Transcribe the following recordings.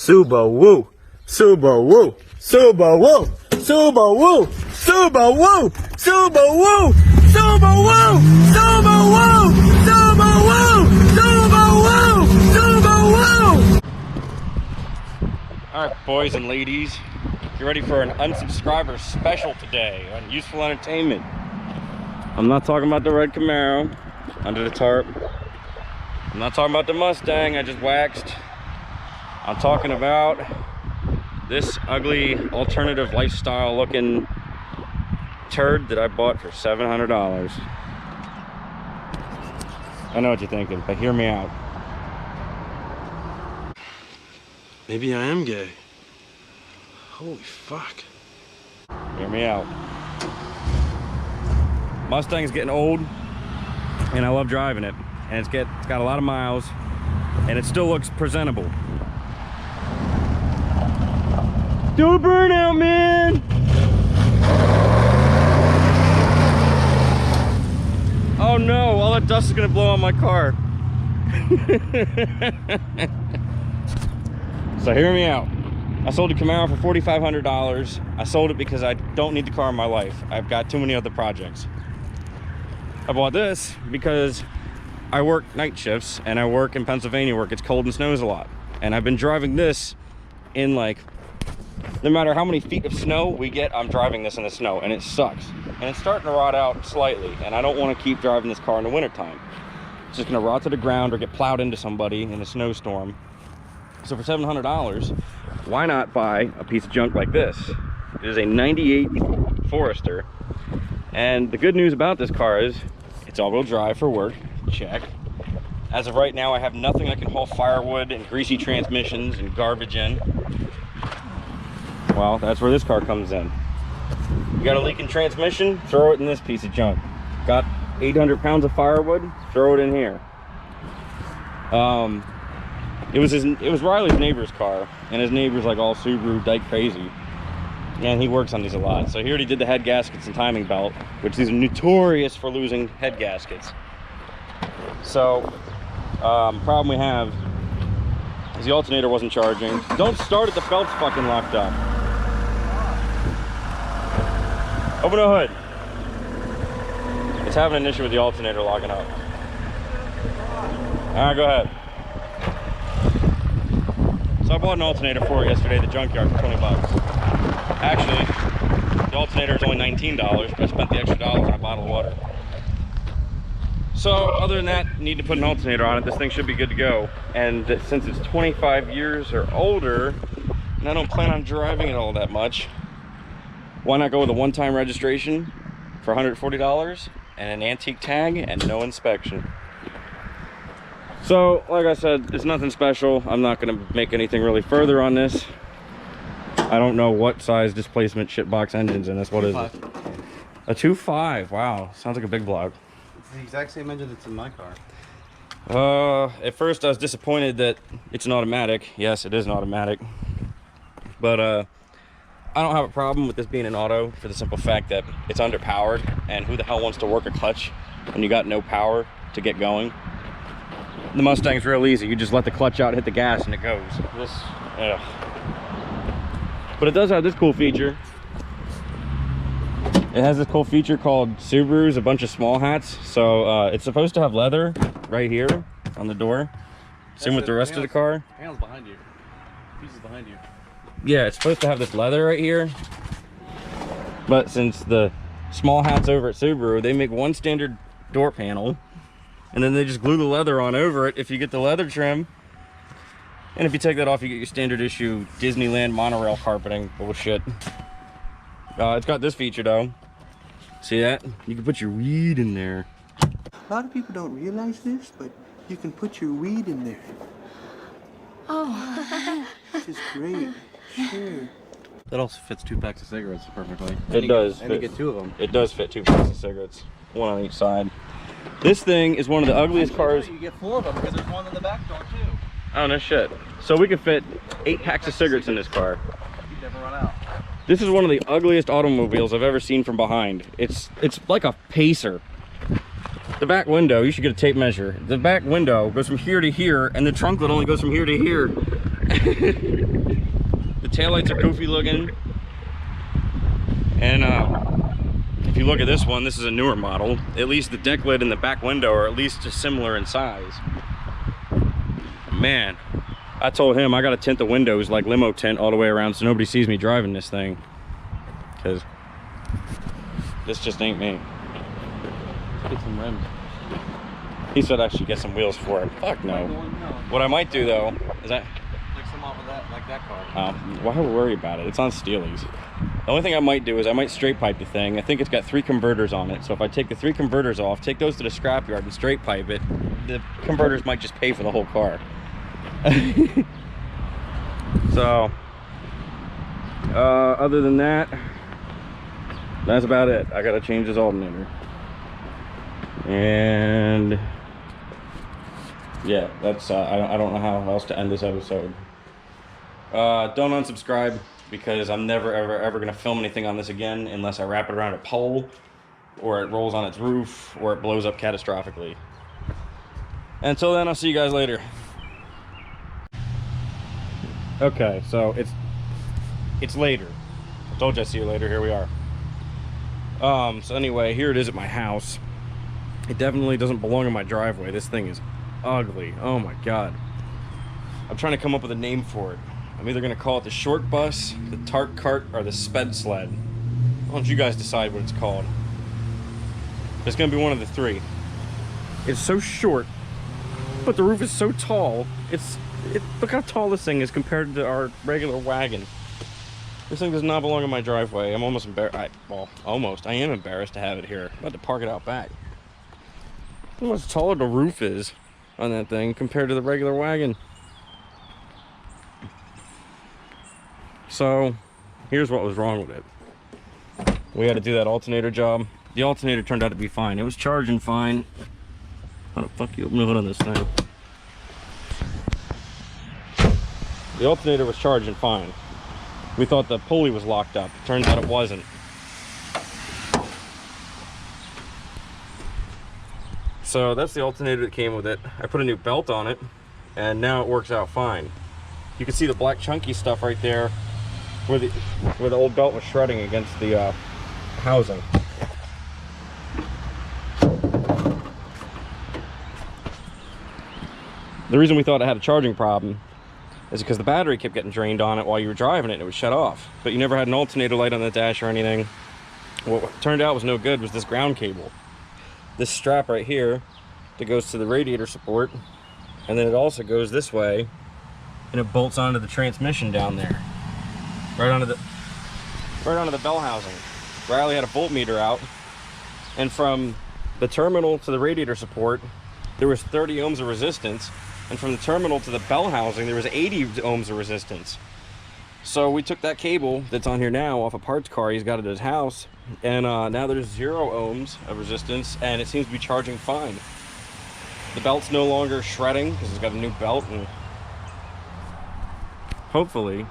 Subawoo, Subawoo, Subawoo, Subawoo, Subawoo, Subawoo, Subawoo, Subawoo, Subawoo, Subawoo, Subawoo. All right, boys and ladies, get ready for an unsubscriber special today on Useful Entertainment. I'm not talking about the red Camaro under the tarp. I'm not talking about the Mustang I just waxed. I'm talking about this ugly alternative lifestyle looking turd that I bought for $700. I know what you're thinking, but hear me out. Maybe I am gay. Holy fuck. Hear me out. Mustang's getting old, and I love driving it. And it's got a lot of miles, and it still looks presentable. Do a burnout, man! Oh no, all that dust is gonna blow on my car. So hear me out. I sold a Camaro for $4,500. I sold it because I don't need the car in my life. I've got too many other projects. I bought this because I work night shifts and I work in Pennsylvania where it gets cold and snows a lot. And I've been driving this in like, no matter how many feet of snow we get, I'm driving this in the snow and it sucks. And it's starting to rot out slightly and I don't want to keep driving this car in the wintertime. It's just gonna rot to the ground or get plowed into somebody in a snowstorm. So for $700, why not buy a piece of junk like this? It is a 98 Forester. And the good news about this car is it's all-wheel drive for work. Check. As of right now, I have nothing that can haul firewood and greasy transmissions and garbage in. Well, that's where this car comes in. You got a leaking transmission, throw it in this piece of junk. Got 800 pounds of firewood, throw it in here. It was Riley's neighbor's car, and his neighbor's like all Subaru dyke crazy. And he works on these a lot. So he already did the head gaskets and timing belt, which is notorious for losing head gaskets. So, problem we have is the alternator wasn't charging. Don't start it, the belt's fucking locked up. Open the hood. It's having an issue with the alternator locking up. All right, go ahead. So I bought an alternator for it yesterday at the junkyard for 20 bucks. Actually, the alternator is only $19, but I spent the extra $1 on a bottle of water. So other than that, need to put an alternator on it. This thing should be good to go. And since it's 25 years or older, and I don't plan on driving it all that much, why not go with a one-time registration for $140 and an antique tag and no inspection? So, like I said, it's nothing special. I'm not going to make anything really further on this. I don't know what size displacement shitbox engine's in this. What is it? A 2.5. Wow, sounds like a big block. It's the exact same engine that's in my car. At first I was disappointed that it's an automatic. Yes, it is an automatic. But I don't have a problem with this being an auto for the simple fact that it's underpowered, and who the hell wants to work a clutch when you got no power to get going? The Mustang's real easy. You just let the clutch out, hit the gas, and it goes. This, ugh. But it does have this cool feature. It has this cool feature called Subaru's a bunch of small hats. So it's supposed to have leather right here on the door. Same with the rest of the car. Panels behind you. Pieces behind you. Yeah, it's supposed to have this leather right here. But since the small hats over at Subaru, they make one standard door panel. And then they just glue the leather on over it if you get the leather trim. And if you take that off, you get your standard issue Disneyland monorail carpeting bullshit. It's got this feature though. See that? You can put your weed in there. A lot of people don't realize this, but you can put your weed in there. Oh. This is great. Sure. That also fits 2 packs of cigarettes perfectly. It does. And you get 2 of them. It does fit 2 packs of cigarettes. One on each side. This thing is one of the ugliest cars. You get 4 of them because there's one in the back door too. Oh, no shit. So we can fit 8 packs of cigarettes in this car. You never run out. This is one of the ugliest automobiles I've ever seen from behind. It's like a pacer. The back window, you should get a tape measure. The back window goes from here to here, and the trunk lid only goes from here to here. The taillights are goofy looking. And if you look at this one, this is a newer model. At least the deck lid and the back window are at least just similar in size. Man, I told him I gotta tint the windows like limo tint all the way around so nobody sees me driving this thing. Because this just ain't me. Let's get some rims. He said I should get some wheels for it. Fuck no. What I might do though is that Like some off of that, like that car. why worry about it? It's on Steely's. The only thing I might do is I might straight pipe the thing. I think it's got 3 converters on it. So if I take the 3 converters off, take those to the scrapyard and straight pipe it, the converters might just pay for the whole car. So other than that, that's about it. I gotta change this alternator. And yeah, that's I don't know how else to end this episode. Don't unsubscribe, because I'm never ever gonna film anything on this again unless I wrap it around a pole, or it rolls on its roof, or it blows up catastrophically. Until then, I'll see you guys later. Okay, so it's later. I told you I'd see you later. Here we are. So anyway, here it is at my house. It definitely doesn't belong in my driveway. This thing is ugly. Oh my god. I'm trying to come up with a name for it. I'm either gonna call it the short bus, the tart cart, or the sped sled. Why don't you guys decide what it's called? It's gonna be one of the 3. It's so short, but the roof is so tall. Look how tall this thing is compared to our regular wagon. This thing does not belong in my driveway. I'm almost embarrassed. I am embarrassed to have it here. I'm about to park it out back. Look how much taller the roof is on that thing compared to the regular wagon. So, here's what was wrong with it. We had to do that alternator job. The alternator turned out to be fine. It was charging fine. How the fuck you open the hood on this thing? The alternator was charging fine. We thought the pulley was locked up. Turns out it wasn't. So that's the alternator that came with it. I put a new belt on it, and now it works out fine. You can see the black chunky stuff right there where the old belt was shredding against the housing. The reason we thought it had a charging problem is because the battery kept getting drained on it while you were driving it and it would shut off. But you never had an alternator light on the dash or anything. What turned out was no good was this ground cable. This strap right here that goes to the radiator support, and then it also goes this way and it bolts onto the transmission down there. Right onto the bell housing. Riley had a voltmeter out, and from the terminal to the radiator support there was 30 ohms of resistance. And from the terminal to the bell housing, there was 80 ohms of resistance. So we took that cable that's on here now off a parts car he's got at his house, and now there's 0 ohms of resistance, and it seems to be charging fine. The belt's no longer shredding because it's got a new belt, and hopefully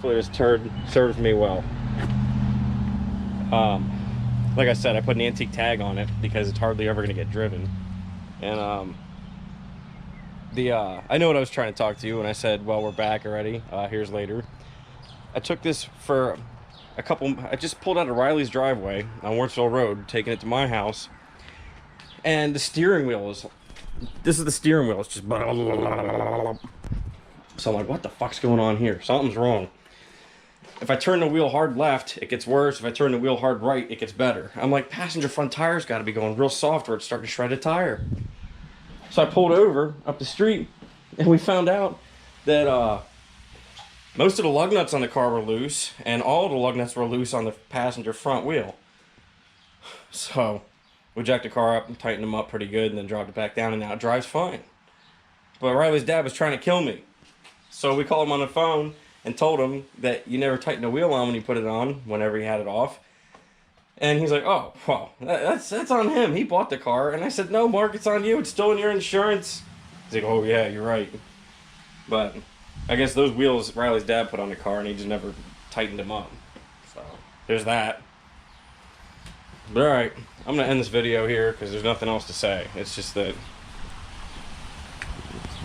this turd serves me well. Like I said, I put an antique tag on it because it's hardly ever going to get driven. And I know what I was trying to talk to you when I said, well, we're back already. Here's later. I took this for I just pulled out of Riley's driveway on Wartsville Road, taking it to my house. And the steering wheel this is the steering wheel. It's just blah, blah, blah, blah, blah. So I'm like, what the fuck's going on here? Something's wrong. If I turn the wheel hard left, it gets worse. If I turn the wheel hard right, it gets better. I'm like, passenger front tire's got to be going real soft or it's starting to shred a tire. So I pulled over up the street, and we found out that most of the lug nuts on the car were loose, and all the lug nuts were loose on the passenger front wheel. So we jacked the car up and tightened them up pretty good, and then dropped it back down, and now it drives fine. But Riley's dad was trying to kill me. So we called him on the phone and told him that you never tightened the wheel on when you put it on, whenever he had it off. And he's like, oh, well, that's on him. He bought the car. And I said, no, Mark, it's on you. It's still in your insurance. He's like, oh, yeah, you're right. But I guess those wheels Riley's dad put on the car, and he just never tightened them up. So there's that. But all right, I'm gonna end this video here because there's nothing else to say. It's just that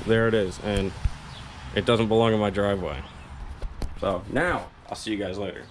there it is, and it doesn't belong in my driveway. So now I'll see you guys later.